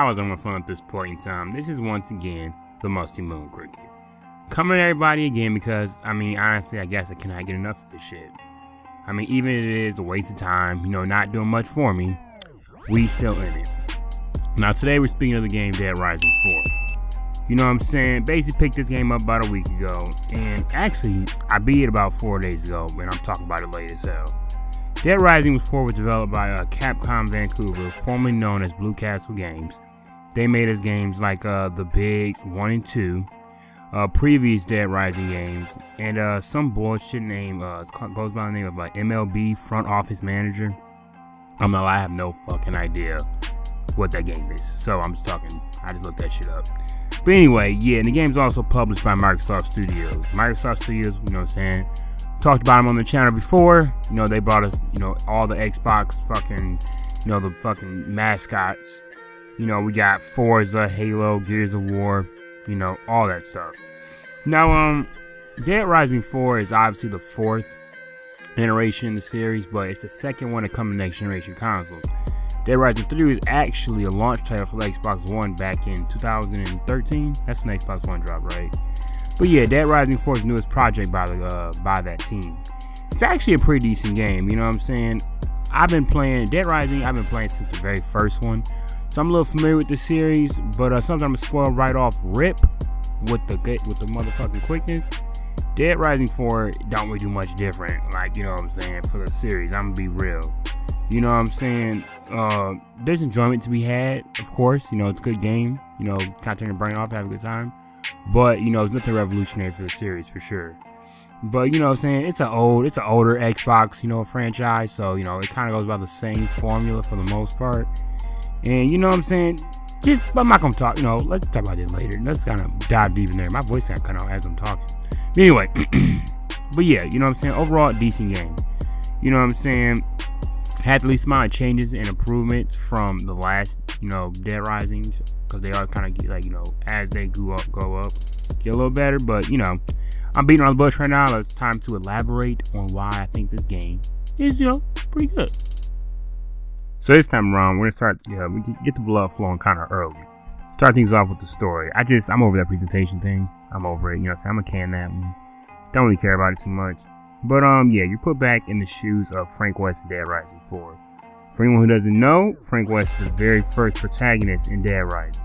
How was I fun at this point in time? This is once again the Musty Moon Cricket. Coming at everybody again because, honestly, I guess I cannot get enough of this shit. Even if it is a waste of time, not doing much for me, we still in it. Now, today we're speaking of the game Dead Rising 4. You know what I'm saying? Basically picked this game up about a week ago, and actually, I beat it about 4 days ago, and I'm talking about it late as hell. Dead Rising 4 was developed by Capcom Vancouver, formerly known as Blue Castle Games. They made us games like The Bigs 1 and 2, previous Dead Rising games, and some bullshit name goes by the name of MLB Front Office Manager. I'm not lying, I have no fucking idea what that game is, so I just looked that shit up. But anyway, yeah, and the game's also published by Microsoft Studios. Microsoft Studios, you know what I'm saying? Talked about them on the channel before. They brought us, all the Xbox fucking, the fucking mascots. We got Forza, Halo, Gears of War, all that stuff. Now, Dead Rising 4 is obviously the fourth iteration in the series, but it's the second one to come to next generation consoles. Dead Rising 3 was actually a launch title for the Xbox One back in 2013. That's when Xbox One dropped, right? But yeah, Dead Rising 4's newest project by that team. It's actually a pretty decent game, you know what I'm saying? I've been playing Dead Rising, since the very first one. So I'm a little familiar with the series, but something I'm gonna spoil right off rip with the motherfucking quickness. Dead Rising 4 don't really do much different, you know what I'm saying, for the series. I'm gonna be real. You know what I'm saying? There's enjoyment to be had, of course. It's a good game. Kind of turn your brain off, have a good time. But, it's nothing revolutionary for the series, for sure. But, you know what I'm saying? It's an older Xbox, franchise. So, it kind of goes by the same formula for the most part. And, you know what I'm saying? I'm not going to talk, let's talk about it later. Let's kind of dive deep in there. My voice kind of cut out as I'm talking. But anyway, but yeah, you know what I'm saying? Overall, decent game. You know what I'm saying? Had the least amount of changes and improvements from the last, Dead Risings, because they are kind of get as they go up, get a little better. But I'm beating on the bush right now. It's time to elaborate on why I think this game is, pretty good. So this time around, we're gonna start. We can get the blood flowing kind of early. Start things off with the story. I'm over that presentation thing. I'm over it. I'm gonna can that one. Don't really care about it too much. But you're put back in the shoes of Frank West in Dead Rising 4. For anyone who doesn't know, Frank West is the very first protagonist in Dead Rising.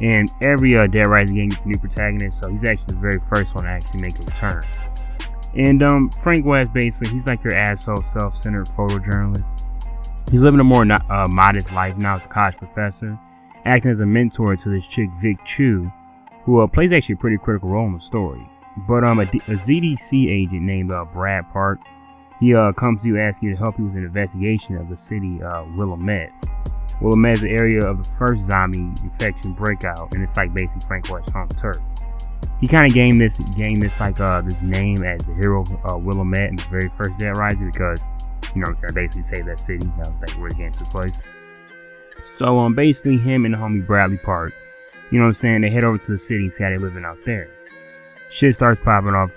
And every Dead Rising game gets a new protagonist, so he's actually the very first one to actually make a return. And Frank West, basically, he's like your asshole, self-centered photojournalist. He's living a more modest life now as a college professor, acting as a mentor to this chick, Vic Chu, who plays actually a pretty critical role in the story. But a ZDC agent named Brad Park, he comes to you asking you to help you with an investigation of the city Willamette. Willamette is the area of the first zombie infection breakout, and it's basically Frank West's home turf. He kind of gained this name as the hero Willamette in the very first Dead Rising because, basically saved that city. That was where the game took place. So basically him and the homie Bradley Park, they head over to the city and see how they living out there. Shit starts popping off,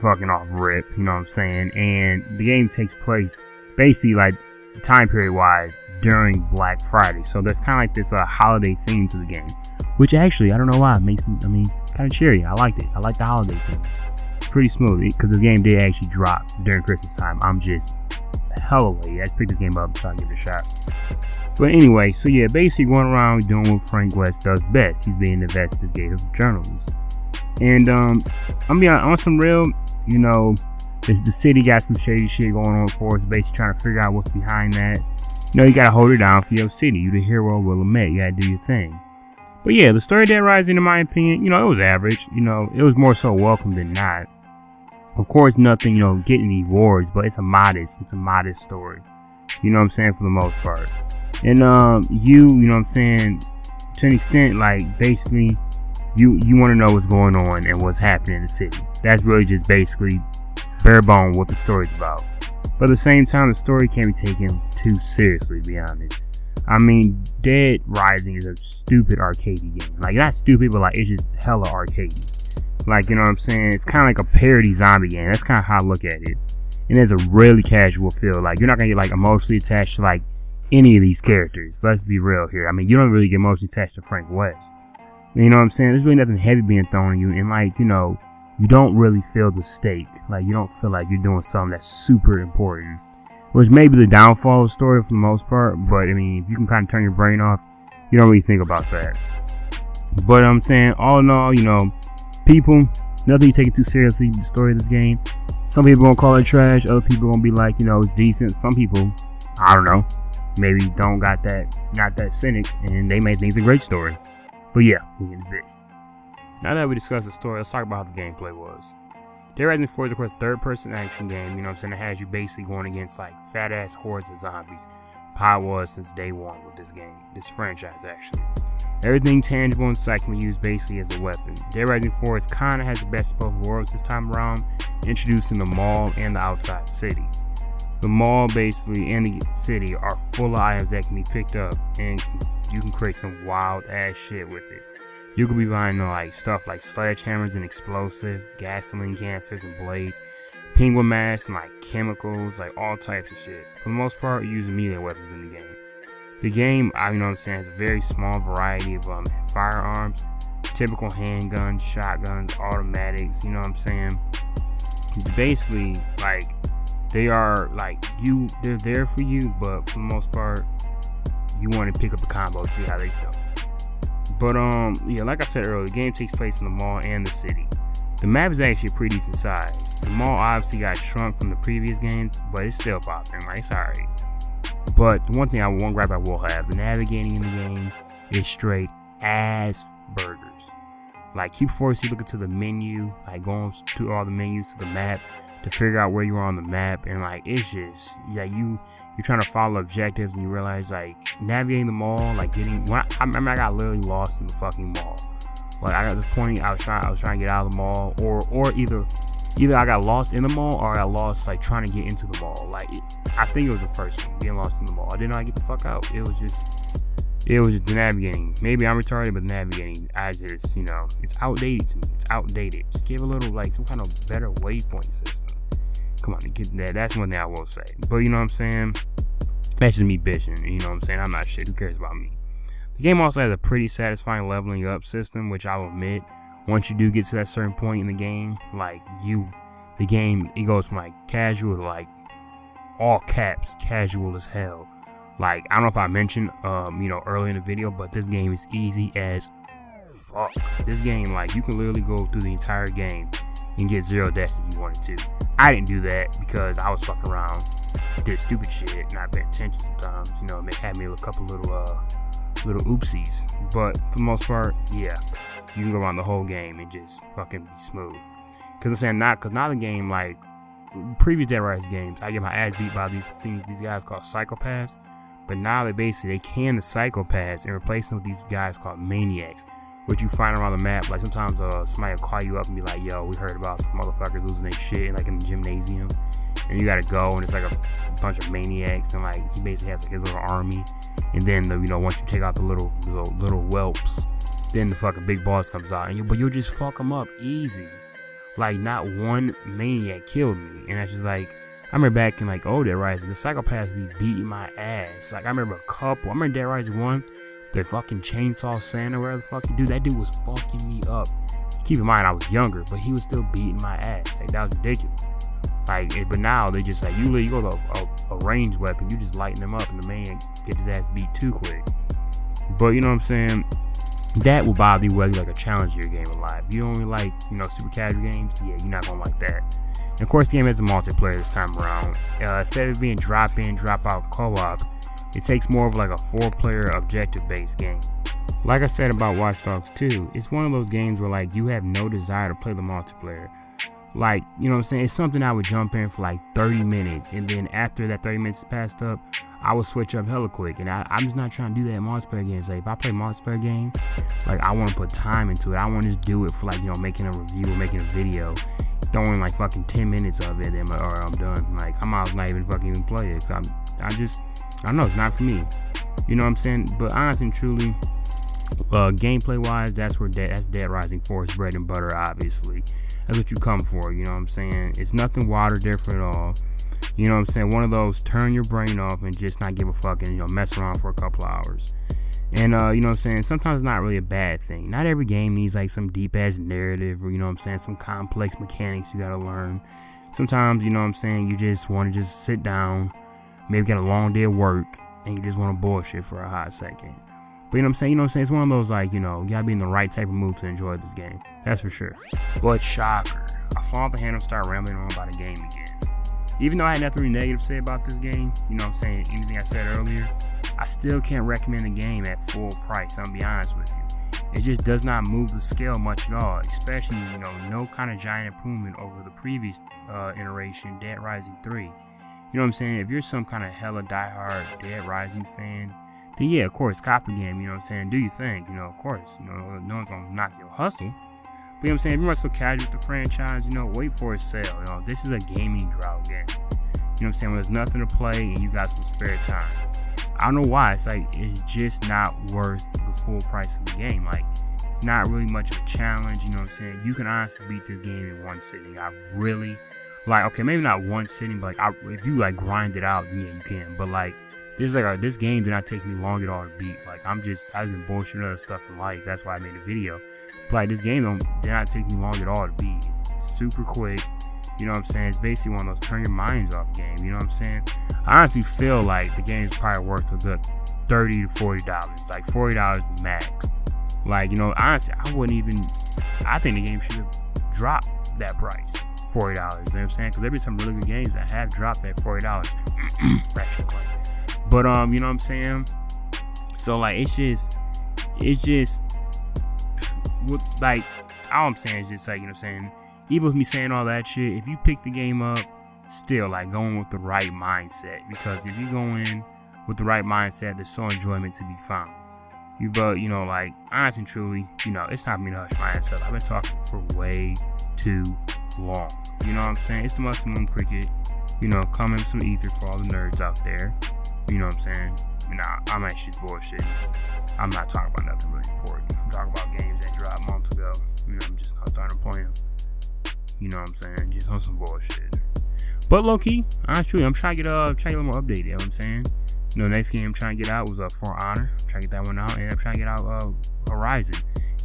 fucking off rip, you know what I'm saying? And the game takes place basically time period wise during Black Friday. So there's kind of this holiday theme to the game, which actually, I don't know why, it makes me, kind of cheery. I liked it. I like the holiday theme. Pretty smooth because the game did actually drop during Christmas time. I'm just hella late. I just picked the game up so I give it a shot. But anyway, so yeah, basically going around doing what Frank West does best. He's being an investigative journalist. And I'm being on some real, the city got some shady shit going on for us, basically trying to figure out what's behind that. You gotta hold it down for your city. You the hero of Willamette. You gotta do your thing. But yeah, the story of Dead Rising, in my opinion, it was average. It was more so welcome than not. Of course, nothing, getting any awards, but it's a modest story. You know what I'm saying, for the most part. And you know what I'm saying, to an extent, basically, you want to know what's going on and what's happening in the city. That's really just basically bare bone what the story's about. But at the same time, the story can't be taken too seriously, to be honest. Dead Rising is a stupid arcadey game. Not stupid, but it's just hella arcadey. You know what I'm saying? It's kind of like a parody zombie game. That's kind of how I look at it. And there's a really casual feel. You're not going to get emotionally attached to any of these characters. Let's be real here. I mean, you don't really get emotionally attached to Frank West. You know what I'm saying? There's really nothing heavy being thrown at you, and like, you know, you don't really feel the stake. Like, you don't feel like you're doing something that's super important, which may be the downfall of the story for the most part. But I mean, if you can kind of turn your brain off, you don't really think about that. But I'm saying, all in all, you know, people, nothing you take it too seriously, the story of this game. Some people gonna call it trash, other people gonna be like, you know, it's decent. Some people, I don't know, maybe don't got that cynic, and they may think it's a great story. But yeah, we in this bitch. Now that we discussed the story, let's talk about how the gameplay was. Dead Rising 4 is of course a third-person action game, you know what I'm saying? It has you basically going against like fat-ass hordes of zombies. How it was since day one with this game, this franchise actually. Everything tangible and sight can be used basically as a weapon. Dead Rising 4 kind of has the best of both worlds this time around, introducing the mall and the outside city. The mall basically and the city are full of items that can be picked up, and you can create some wild ass shit with it. You could be buying like stuff like sledgehammers and explosives, gasoline canisters and blades, penguin masks and like chemicals, like all types of shit. For the most part, you use melee weapons in the game. The game, you know what I'm saying, has a very small variety of firearms, typical handguns, shotguns, automatics, you know what I'm saying? Basically, like, they are like they're there for you, but for the most part, you want to pick up the combo to see how they feel. But yeah, like I said earlier, the game takes place in the mall and the city. The map is actually a pretty decent size. The mall obviously got shrunk from the previous games, but it's still popping, like it's alright. But the one thing one gripe I will have, the navigating in the game is straight ass burgers. Like, keep forcing looking to the menu, like going to all the menus to the map to figure out where you are on the map, and like it's just, yeah, you're trying to follow objectives and you realize like navigating the mall, like I remember I got literally lost in the fucking mall. Like, I got to the point I was trying to get out of the mall, or either I got lost in the mall or I got lost like trying to get into the mall. Like, I think it was the first one, getting lost in the mall. I didn't know how to get the fuck out. It was just the navigating. Maybe I'm retarded, but navigating, I just, you know, it's outdated to me. It's outdated. Just give a little, like, some kind of better waypoint system. Come on, get that. That's one thing I will say. But you know what I'm saying? That's just me bitching. You know what I'm saying? I'm not shit. Who cares about me? The game also has a pretty satisfying leveling up system, which I'll admit, once you do get to that certain point in the game, like, the game, it goes from like casual to like all caps casual as hell. Like, I don't know if I mentioned you know, earlier in the video, but this game is easy as fuck. This game, like, you can literally go through the entire game and get 0 deaths if you wanted to. I didn't do that because I was fucking around, did stupid shit, not paying attention sometimes. You know, it had me a couple little oopsies. But for the most part, yeah, you can go around the whole game and just fucking be smooth. Cause I'm saying because now the game, like previous Dead Rising games, I get my ass beat by these guys called psychopaths. But now they can the psychopaths and replace them with these guys called maniacs, which you find around the map. Like, sometimes somebody will call you up and be like, yo, we heard about some motherfuckers losing their shit like in the gymnasium, and you gotta go, and it's like a bunch of maniacs, and like he basically has like his little army. And then you know, once you take out the little whelps, then the fucking big boss comes out, and you'll just fuck them up easy. Like, not one maniac killed me, and that's just like, I remember back in like old Dead Rising, the psychopaths be beating my ass. Like, I remember I remember Dead Rising 1, the fucking Chainsaw Santa, wherever the fuck you do, that dude was fucking me up. Keep in mind, I was younger, but he was still beating my ass. Like, that was ridiculous. Like, but now they just like, you go to a ranged weapon, you just lighten them up, and the man get his ass beat too quick. But you know what I'm saying? That will bother you whether you like a challenger game or live. You don't really like, you know, super casual games, yeah, you're not gonna like that. And of course, the game has a multiplayer this time around. Instead of being drop in, drop out co-op, it takes more of like a 4-player objective-based game. Like I said about Watch Dogs 2, it's one of those games where like you have no desire to play the multiplayer. Like, you know what I'm saying? It's something I would jump in for like 30 minutes, and then after that 30 minutes passed up, I would switch up hella quick. And I'm just not trying to do that in multiplayer games. Like, if I play a multiplayer game, like, I want to put time into it. I want to just do it for like, you know, making a review or making a video, throwing like fucking 10 minutes of it, and or I'm done. Like, I might not even fucking even play it. I don't know, it's not for me. You know what I'm saying? But honestly and truly, gameplay wise, that's Dead Rising 4's bread and butter, obviously. That's what you come for, you know what I'm saying? It's nothing wild or different at all. You know what I'm saying? One of those turn your brain off and just not give a fuck and, you know, mess around for a couple hours. And, you know what I'm saying? Sometimes it's not really a bad thing. Not every game needs like some deep ass narrative or, you know what I'm saying, some complex mechanics you gotta learn. Sometimes, you know what I'm saying, you just want to just sit down, maybe get a long day of work, and you just want to bullshit for a hot second. But you know what I'm saying? You know what I'm saying? It's one of those, like, you know, you gotta be in the right type of mood to enjoy this game. That's for sure. But shocker, I fall off the handle and start rambling on about a game again. Even though I had nothing really negative to say about this game, you know what I'm saying, anything I said earlier, I still can't recommend the game at full price, I'm gonna be honest with you. It just does not move the scale much at all, especially, you know, no kind of giant improvement over the previous iteration, Dead Rising 3. You know what I'm saying? If you're some kind of hella diehard Dead Rising fan, then yeah, of course, cop the game, you know what I'm saying? Do your thing, you know, of course. You know, no one's gonna knock your hustle. But you know what I'm saying? If you're so casual with the franchise, you know, wait for a sale. You know, this is a gaming drought game. You know what I'm saying? When there's nothing to play and you got some spare time. I don't know why. It's like, it's just not worth the full price of the game. Like, it's not really much of a challenge, you know what I'm saying? You can honestly beat this game in one sitting. I really, like, okay, maybe not one sitting, but like, if you like grind it out, yeah, you can. But like, this game did not take me long at all to beat. Like, I've been bullshitting other stuff in life. That's why I made a video. But like, this game did not take me long at all to beat. It's super quick. You know what I'm saying? It's basically one of those turn your minds off game. You know what I'm saying? I honestly feel like the game's probably worth a good $30 to $40. Like $40 max. Like, you know, honestly, I think the game should have dropped that price. $40. You know what I'm saying? Because there be some really good games that have dropped that $40. But, you know what I'm saying? So, like, it's just, like, all I'm saying is just, like, you know what I'm saying? Even with me saying all that shit, if you pick the game up, still, like, going with the right mindset. Because if you go in with the right mindset, there's so enjoyment to be found. But, you know, like, honestly and truly, you know, it's time for me to hush my ass up. I've been talking for way too long. You know what I'm saying? It's the Musty Moon Cricket. You know, coming with some ether for all the nerds out there. You know what I'm saying? Nah, I'm actually just bullshitting. I'm not talking about nothing really important. I'm talking about games that dropped months ago. You know, I'm just not starting to play them. You know what I'm saying? Just on some bullshit. But low key, honestly, I'm trying to get a little more updated. You know what I'm saying? You know, next game I'm trying to get out was For Honor. I'm trying to get that one out, and I'm trying to get out Horizon.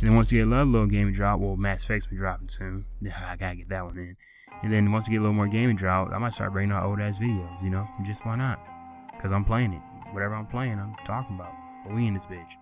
And then once you get another little game drop, well, Mass Effect's been dropping soon. Yeah, I gotta get that one in. And then once you get a little more gaming drop, I might start bringing out old ass videos. You know, just why not? Cause I'm playing it. Whatever I'm playing, I'm talking about. But we in this bitch.